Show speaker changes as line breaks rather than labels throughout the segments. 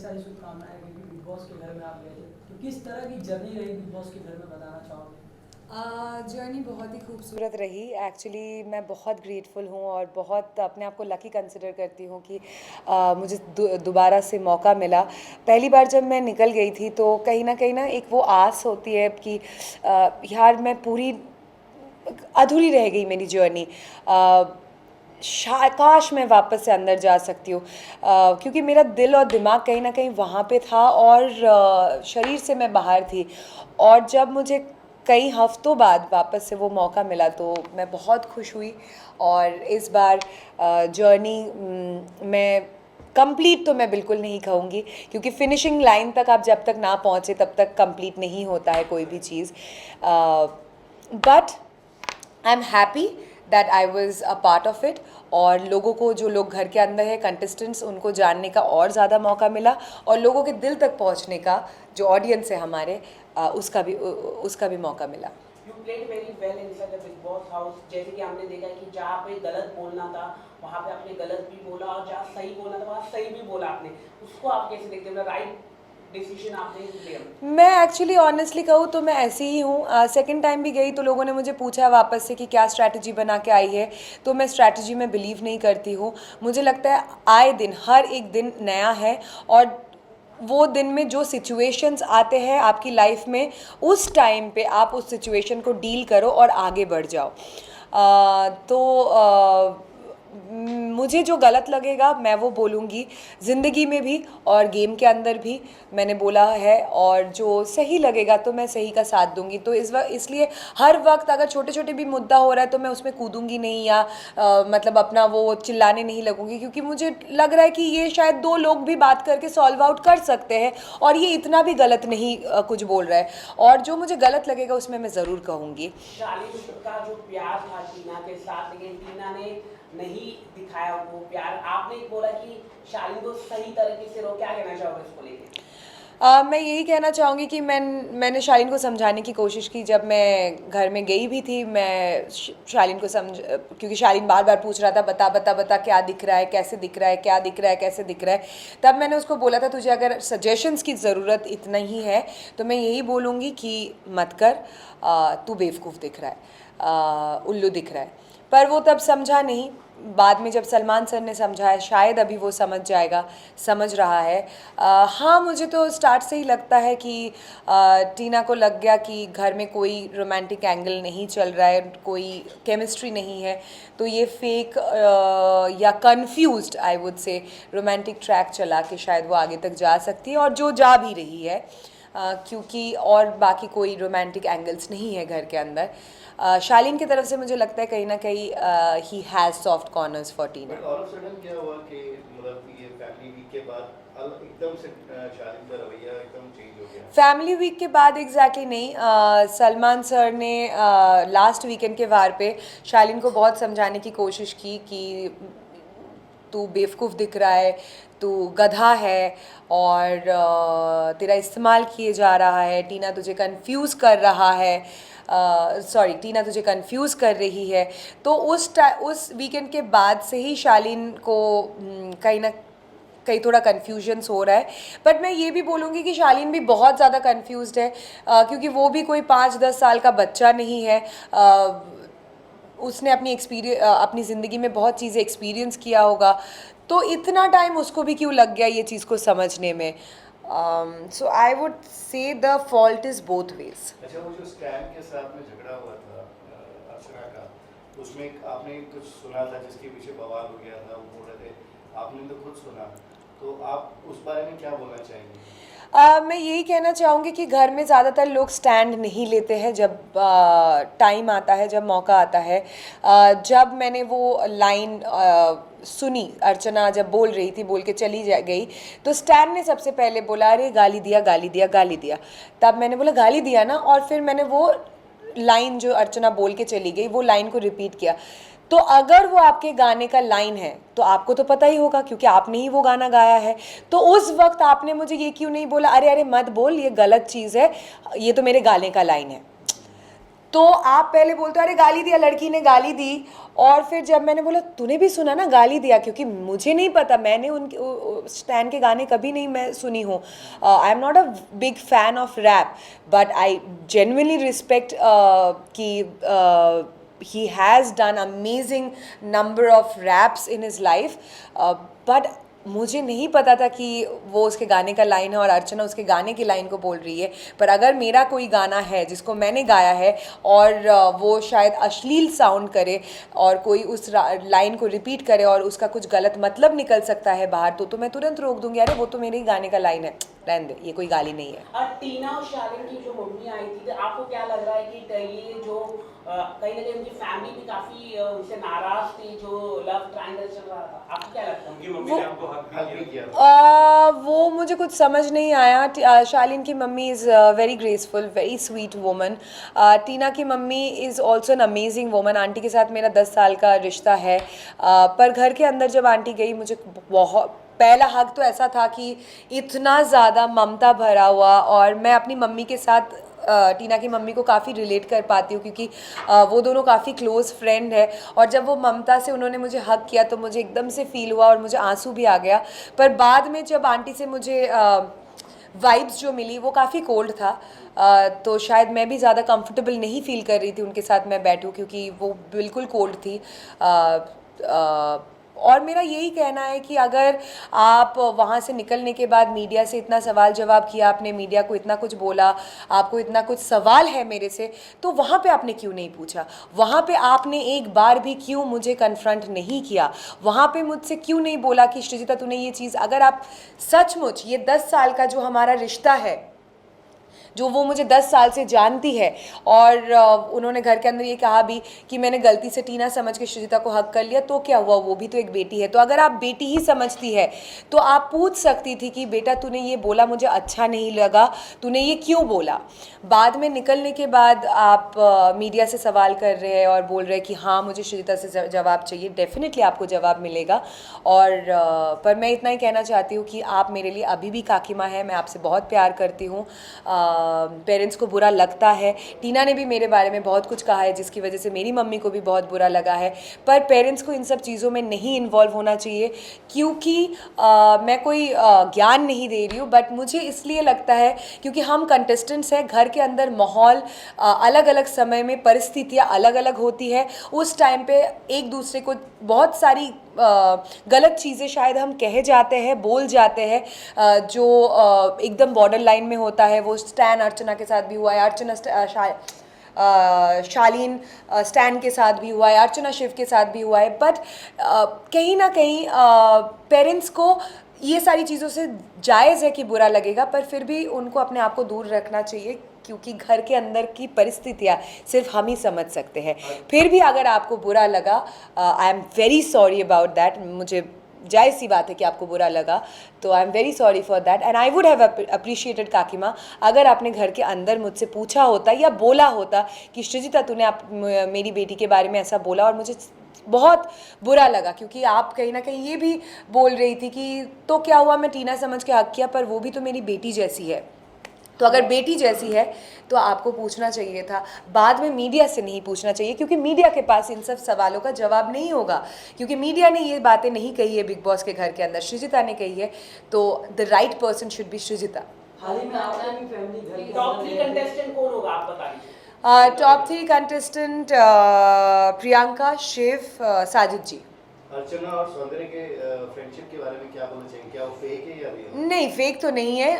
सारी शुभकामनाएं क्योंकि बिग बॉस के घर में आप गए थे, तो किस तरह की जर्नी रही बिग बॉस के घर में, बताना चाहोगे?
जर्नी बहुत ही खूबसूरत रही। एक्चुअली मैं बहुत ग्रेटफुल हूँ और बहुत अपने आप को लकी कंसिडर करती हूँ कि मुझे दोबारा से मौका मिला। पहली बार जब मैं निकल गई थी तो कहीं ना एक वो आस होती है कि यार मैं पूरी अधूरी रह गई मेरी जर्नी। काश मैं वापस से अंदर जा सकती हूँ, क्योंकि मेरा दिल और दिमाग कहीं ना कहीं वहाँ पे था और शरीर से मैं बाहर थी। और जब मुझे कई हफ्तों बाद वापस से वो मौका मिला तो मैं बहुत खुश हुई। और इस बार जर्नी मैं कंप्लीट तो मैं बिल्कुल नहीं कहूँगी, क्योंकि फिनिशिंग लाइन तक आप जब तक ना पहुँचे तब तक कंप्लीट नहीं होता है कोई भी चीज़। But I am happy that I was a part of it. और लोगों को, जो लोग घर के अंदर है कंटेस्टेंट्स, उनको जानने का और ज़्यादा मौका मिला और लोगों के दिल तक पहुंचने का, जो ऑडियंस है हमारे, उसका भी मौका मिला।
You played very well inside the big boss house. जैसे कि हमने देखा कि जहाँ पे गलत बोलना था वहाँ पे आपने गलत भी बोला और जहाँ सही बोलना था वहाँ सही भी बोला आपने। उसको आप कैसे देखते हो? राइट डिसीजन आपने लिया।
मैं एक्चुअली ऑनेस्टली कहूँ तो मैं ऐसी ही हूँ। सेकंड टाइम भी गई तो लोगों ने मुझे पूछा वापस से कि क्या स्ट्रैटेजी बना के आई है, तो मैं स्ट्रैटेजी में बिलीव नहीं करती हूँ। मुझे लगता है आए दिन, हर एक दिन नया है और वो दिन में जो सिचुएशंस आते हैं आपकी लाइफ में, उस टाइम पे आप उस सिचुएशन को डील करो और आगे बढ़ जाओ। मुझे जो गलत लगेगा मैं वो बोलूँगी, ज़िंदगी में भी और गेम के अंदर भी मैंने बोला है, और जो सही लगेगा तो मैं सही का साथ दूंगी। तो इसलिए हर वक्त अगर छोटे छोटे भी मुद्दा हो रहा है तो मैं उसमें कूदूंगी नहीं, या मतलब अपना वो चिल्लाने नहीं लगूंगी, क्योंकि मुझे लग रहा है कि ये शायद दो लोग भी बात करके सॉल्व आउट कर सकते हैं और ये इतना भी गलत नहीं कुछ बोल रहा है। और जो मुझे गलत लगेगा उसमें मैं ज़रूर कहूँगी।
शालीन का जो प्यार था टीना के साथ, लेकिन टीना ने नहीं दिखाया वो प्यार। आपने बोला कि शालीन को सही तरीके से रो। क्या कहना चाहोगे इसको लेके?
मैं यही कहना चाहूँगी कि मैंने शालीन को समझाने की कोशिश की। जब मैं घर में गई भी थी, मैं शालीन को क्योंकि शालीन बार बार पूछ रहा था बता बता बता क्या दिख रहा है, कैसे दिख रहा है, क्या दिख रहा है, कैसे दिख रहा है। तब मैंने उसको बोला था तुझे अगर सजेशंस की ज़रूरत इतना ही है तो मैं यही बोलूँगी कि मत कर, तू बेवकूफ़ दिख रहा है, उल्लू दिख रहा है। पर वो तब समझा नहीं। बाद में जब सलमान सर ने समझाया, शायद अभी वो समझ जाएगा, समझ रहा है। हाँ, मुझे तो स्टार्ट से ही लगता है कि टीना को लग गया कि घर में कोई रोमांटिक एंगल नहीं चल रहा है, कोई केमिस्ट्री नहीं है, तो ये फेक या कंफ्यूज्ड आई वुड से रोमांटिक ट्रैक चला के शायद वो आगे तक जा सकती है, और जो जा भी रही है। क्योंकि और बाकी कोई रोमांटिक एंगल्स नहीं है घर के अंदर। शालीन की तरफ से मुझे लगता है कहीं ना कहीं he has soft corners for Tina.
But all of sudden क्या हुआ कि मतलब ये फैमिली वीक के बाद एकदम से शालीन का रवैया एकदम चेंज हो गया?
फैमिली वीक के बाद एग्जैक्टली नहीं। सलमान सर ने लास्ट वीकेंड के वार पे शालीन को बहुत समझाने की कोशिश की कि तू बेवकूफ़ दिख रहा है, तू गधा है और तेरा इस्तेमाल किए जा रहा है, टीना तुझे कंफ्यूज कर रहा है, सॉरी टीना तुझे कंफ्यूज कर रही है। तो उस वीकेंड के बाद से ही शालीन को कहीं ना कहीं थोड़ा कन्फ्यूजन्स हो रहा है। बट मैं ये भी बोलूँगी कि शालीन भी बहुत ज़्यादा कन्फ्यूज्ड है, क्योंकि वो भी कोई 5-10 साल का बच्चा नहीं है। उसने अपनी ज़िंदगी में बहुत चीज़ें एक्सपीरियंस किया होगा, तो इतना टाइम उसको भी क्यों लग गया ये चीज़ को समझने में। So I would say the fault is both ways.
अच्छा, वो जो स्टैन के साथ में झगड़ा हुआ था अर्चना का, उसमें आपने कुछ सुना था जिसके पीछे बवाल हो गया था, वो बोल रहे थे, आपने तो खुद सुना, तो आप उस बारे में क्या बोलना चाहेंगे?
मैं यही कहना चाहूँगी कि घर में ज़्यादातर लोग स्टैंड नहीं लेते हैं जब टाइम आता है, जब मौका आता है। जब मैंने वो लाइन सुनी, अर्चना जब बोल रही थी, बोल के चली गई, तो स्टैन ने सबसे पहले बोला अरे गाली दिया गाली दिया गाली दिया। तब मैंने बोला गाली दिया ना, और फिर मैंने वो लाइन जो अर्चना बोल के चली गई वो लाइन को रिपीट किया। तो अगर वो आपके गाने का लाइन है तो आपको तो पता ही होगा, क्योंकि आपने ही वो गाना गाया है। तो उस वक्त आपने मुझे ये क्यों नहीं बोला अरे अरे मत बोल, ये गलत चीज़ है, ये तो मेरे गाने का लाइन है। तो आप पहले बोलते हो अरे गाली दिया, लड़की ने गाली दी, और फिर जब मैंने बोला तूने भी सुना ना गाली दिया, क्योंकि मुझे नहीं पता, मैंने उनके स्टैन के गाने कभी नहीं मैं सुनी हूँ, I am not a big fan of rap, but I genuinely respect कि he has done amazing number of raps in his life, but मुझे नहीं पता था कि वो उसके गाने का लाइन है और अर्चना उसके गाने की लाइन को बोल रही है। पर अगर मेरा कोई गाना है जिसको मैंने गाया है और वो शायद अश्लील साउंड करे और कोई उस लाइन को रिपीट करे और उसका कुछ गलत मतलब निकल सकता है बाहर, तो मैं तुरंत रोक दूंगी, अरे वो तो मेरे ही गाने का लाइन है, रहने दे, ये कोई गाली नहीं है।
और टीना और शालिन की जो मम्मी आई थी, तो आपको क्या लग रहा है कि ये जो कहीं ना कहीं उनकी फैमिली भी काफी उनसे नाराज थी, जो लव ट्रायंगल चल रहा था, आपको क्या लगता है?
उनकी मम्मी ने आपको हक भी किया?
वो मुझे कुछ समझ नहीं आया। शालिन की mummy is very graceful, very sweet woman. Tina की mummy is also an amazing woman. Aunty के साथ मेरा 10 साल का रिश्ता है, पर घर के अंदर जब आंटी गई, मुझे बहुत पहला हक तो ऐसा था कि इतना ज़्यादा ममता भरा हुआ, और मैं अपनी मम्मी के साथ टीना की मम्मी को काफ़ी रिलेट कर पाती हूँ, क्योंकि वो दोनों काफ़ी क्लोज़ फ्रेंड है, और जब वो ममता से उन्होंने मुझे हक किया तो मुझे एकदम से फील हुआ और मुझे आंसू भी आ गया। पर बाद में जब आंटी से मुझे वाइब्स जो मिली वो काफ़ी कोल्ड था, तो शायद मैं भी ज़्यादा कंफर्टेबल नहीं फील कर रही थी उनके साथ मैं बैठूं, क्योंकि वो बिल्कुल कोल्ड थी। और मेरा यही कहना है कि अगर आप वहाँ से निकलने के बाद मीडिया से इतना सवाल जवाब किया, आपने मीडिया को इतना कुछ बोला, आपको इतना कुछ सवाल है मेरे से, तो वहाँ पे आपने क्यों नहीं पूछा? वहाँ पे आपने एक बार भी क्यों मुझे कन्फ्रंट नहीं किया? वहाँ पे मुझसे क्यों नहीं बोला कि श्रीजिता तूने ये चीज़, अगर आप सचमुच ये 10 साल का जो हमारा रिश्ता है, जो वो मुझे 10 साल से जानती है, और उन्होंने घर के अंदर ये कहा भी कि मैंने गलती से टीना समझ के श्रीजिता को हक कर लिया, तो क्या हुआ, वो भी तो एक बेटी है। तो अगर आप बेटी ही समझती है तो आप पूछ सकती थी कि बेटा तूने ये बोला मुझे अच्छा नहीं लगा, तूने ये क्यों बोला? बाद में निकलने के बाद आप मीडिया से सवाल कर रहे हैं और बोल रहे हैं कि हाँ मुझे श्रीजिता से जवाब चाहिए। डेफिनेटली आपको जवाब मिलेगा, और पर मैं इतना ही कहना चाहती हूँ कि आप मेरे लिए अभी भी काकी माँ है, मैं आपसे बहुत प्यार करती हूँ। पेरेंट्स को बुरा लगता है, टीना ने भी मेरे बारे में बहुत कुछ कहा है जिसकी वजह से मेरी मम्मी को भी बहुत बुरा लगा है, पर पेरेंट्स को इन सब चीज़ों में नहीं इन्वॉल्व होना चाहिए, क्योंकि मैं कोई ज्ञान नहीं दे रही हूँ, बट मुझे इसलिए लगता है क्योंकि हम कंटेस्टेंट्स हैं, घर के अंदर माहौल अलग अलग समय में परिस्थितियाँ अलग अलग होती है, उस टाइम पे एक दूसरे को बहुत सारी गलत चीज़ें शायद हम कह जाते हैं, बोल जाते हैं, जो एकदम बॉर्डर लाइन में होता है। वो स्टैन अर्चना के साथ भी हुआ है, शालीन स्टैन के साथ भी हुआ है, अर्चना शिव के साथ भी हुआ है, बट कहीं ना कहीं पेरेंट्स को ये सारी चीज़ों से जायज़ है कि बुरा लगेगा, पर फिर भी उनको अपने आप को दूर रखना चाहिए, क्योंकि घर के अंदर की परिस्थितियाँ सिर्फ हम ही समझ सकते हैं। फिर भी अगर आपको बुरा लगा, I am very sorry about that, मुझे जायज़ सी बात है कि आपको बुरा लगा, तो I am very sorry for that, and I would have appreciated काकी माँ अगर आपने घर के अंदर मुझसे पूछा होता या बोला होता कि श्रीजिता तूने मेरी बेटी के बारे में ऐसा बोला और मुझे बहुत बुरा लगा, क्योंकि आप कहीं ना कहीं ये भी बोल रही थी कि तो क्या हुआ, मैं टीना समझ के हक किया, पर वो भी तो मेरी बेटी जैसी है। तो अगर बेटी जैसी है तो आपको पूछना चाहिए था, बाद में मीडिया से नहीं पूछना चाहिए, क्योंकि मीडिया के पास इन सब सवालों का जवाब नहीं होगा, क्योंकि मीडिया ने ये बातें नहीं कही है बिग बॉस के घर के अंदर, श्रीजिता ने कही है, तो the right person should be Shreejita.
हाल ही में आपने भी फैमिली घर के
टॉप
अंदर
3 कंटेस्टेंट कौन होगा आप बता दीजिए?
टॉप 3 कंटेस्टेंट प्रियंका, शिव, साजिद जी।
अर्चना और सौंदर्य के फ्रेंडशिप के बारे में क्या बोलना चाहिए? क्या वो फेक है या रियल?
नहीं, फेक तो नहीं है,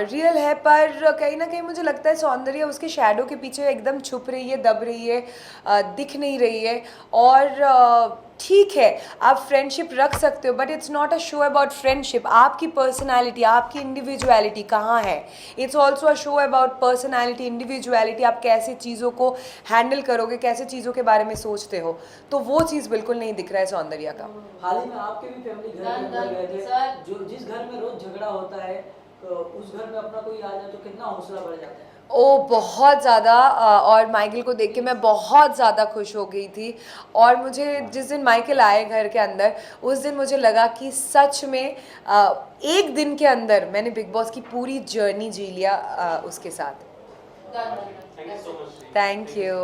रियल है, पर कहीं ना कहीं मुझे लगता है सौंदर्य उसके शैडो के पीछे एकदम छुप रही है, दब रही है, दिख नहीं रही है। और ठीक है, आप फ्रेंडशिप रख सकते हो, but it's not a show about friendship. आपकी पर्सनालिटी, आपकी इंडिविजुअलिटी कहाँ है? It's also a show about personality, individuality. आप कैसे चीज़ों को हैंडल करोगे, कैसे चीज़ों के बारे में सोचते हो, तो वो चीज़ बिल्कुल नहीं दिख रहा है सौंदर्य का।
हाल ही में आपके भी फैमिली घर के अंदर गए थे, जो जिस घर में रोज झगड़ा होता है, तो उस घर में अपना कोई आ जाए तो कितना हौसला बढ़ जाता है।
ओ बहुत ज़्यादा, और माइकल को देख के मैं बहुत ज़्यादा खुश हो गई थी, और मुझे जिस दिन माइकल आए घर के अंदर, उस दिन मुझे लगा कि सच में एक दिन के अंदर मैंने बिग बॉस की पूरी जर्नी जी लिया उसके साथ।
Thank you so much.
Thank you.